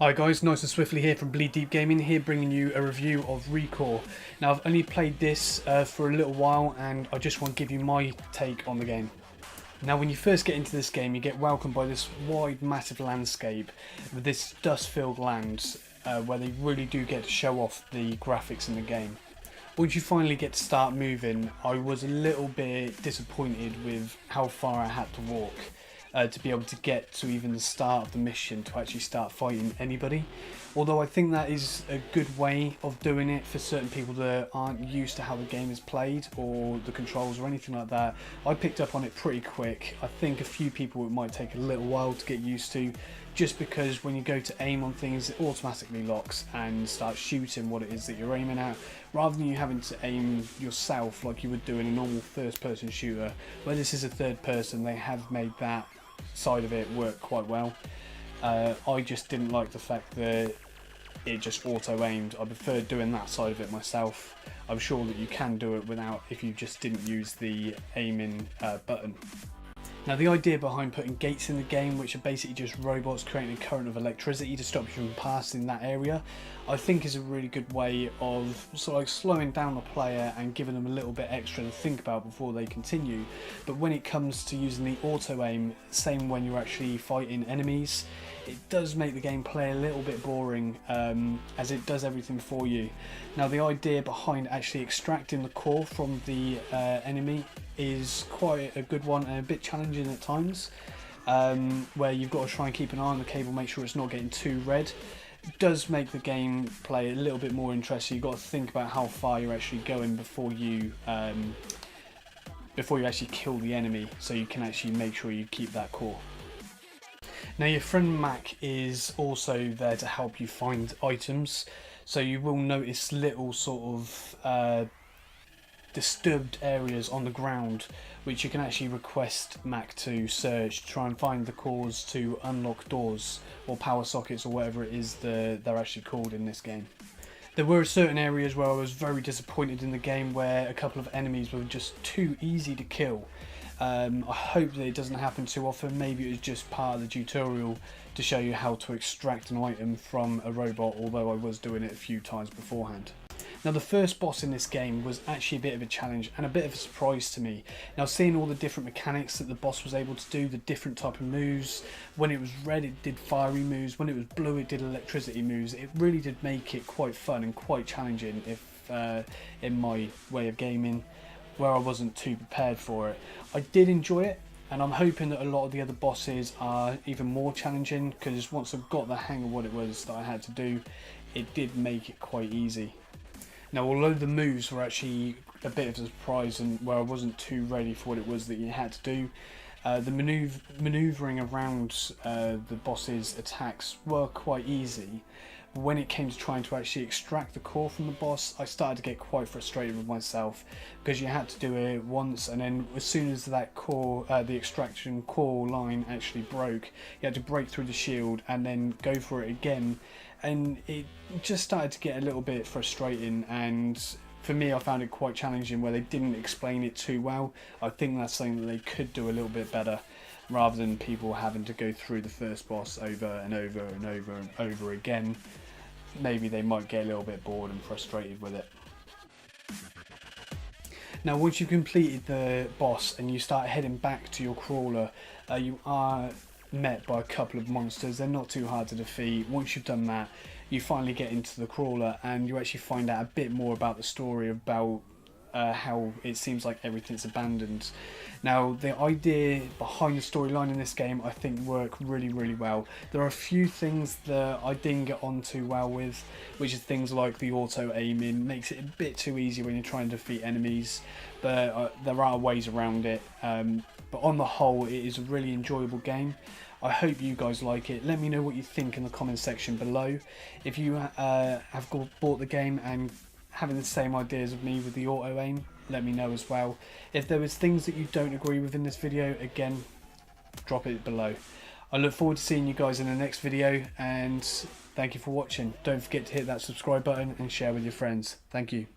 Hi guys, nice and swiftly here from Bleed Deep Gaming, here bringing you a review of Recore. Now I've only played this for a little while and I just want to give you my take on the game. Now when you first get into this game you get welcomed by this wide massive landscape with this dust filled land where they really do get to show off the graphics in the game. Once you finally get to start moving, I was a little bit disappointed with how far I had to walk. To be able to get to even the start of the mission to actually start fighting anybody. Although I think that is a good way of doing it for certain people that aren't used to how the game is played or the controls or anything like that. I picked up on it pretty quick. I think a few people it might take a little while to get used to, just because when you go to aim on things it automatically locks and starts shooting what it is that you're aiming at, rather than you having to aim yourself like you would do in a normal first person shooter. Where this is a third person, they have made that side of it work quite well. I just didn't like the fact that it just auto-aimed. I preferred doing that side of it myself. I'm sure that you can do it without if you just didn't use the aiming button. Now the idea behind putting gates in the game, which are basically just robots creating a current of electricity to stop you from passing that area, I think is a really good way of sort of like slowing down the player and giving them a little bit extra to think about before they continue. But when it comes to using the auto aim, same when you're actually fighting enemies, it does make the game play a little bit boring as it does everything for you. Now the idea behind actually extracting the core from the enemy is quite a good one and a bit challenging at times, where you've got to try and keep an eye on the cable, make sure it's not getting too red. It does make the game play a little bit more interesting. You've got to think about how far you're actually going before you actually kill the enemy, so you can actually make sure you keep that core. Now your friend Mac is also there to help you find items, so you will notice little sort of disturbed areas on the ground which you can actually request Mac to search to try and find the cores to unlock doors or power sockets or whatever it is they're actually called in this game. There were certain areas where I was very disappointed in the game where a couple of enemies were just too easy to kill. I hope that it doesn't happen too often. Maybe it was just part of the tutorial to show you how to extract an item from a robot, although I was doing it a few times beforehand. Now the first boss in this game was actually a bit of a challenge and a bit of a surprise to me. Now seeing all the different mechanics that the boss was able to do, the different type of moves, when it was red it did fiery moves, when it was blue it did electricity moves, it really did make it quite fun and quite challenging in my way of gaming, where I wasn't too prepared for it. I did enjoy it, and I'm hoping that a lot of the other bosses are even more challenging, because once I've got the hang of what it was that I had to do, it did make it quite easy. Now although the moves were actually a bit of a surprise and where I wasn't too ready for what it was that you had to do, the manoeuvring around the boss's attacks were quite easy. When it came to trying to actually extract the core from the boss, I started to get quite frustrated with myself, because you had to do it once and then as soon as that core, the extraction core line actually broke, you had to break through the shield and then go for it again, and it just started to get a little bit frustrating, and for me I found it quite challenging where they didn't explain it too well. I think that's something that they could do a little bit better, rather than people having to go through the first boss over and over and over and over again. Maybe they might get a little bit bored and frustrated with it. Now once you've completed the boss and you start heading back to your crawler, you are met by a couple of monsters. They're not too hard to defeat. Once you've done that, you finally get into the crawler and you actually find out a bit more about the story, about how it seems like everything's abandoned. Now the idea behind the storyline in this game I think work really well. There are a few things that I didn't get on too well with, which is things like the auto aiming makes it a bit too easy when you're trying to defeat enemies, but there are ways around it. But on the whole it is a really enjoyable game. I hope you guys like it. Let me know what you think in the comment section below. If you have bought the game and having the same ideas of me with the auto aim, let me know as well. If there was things that you don't agree with in this video, again, drop it below. I look forward to seeing you guys in the next video, and thank you for watching. Don't forget to hit that subscribe button and share with your friends. Thank you.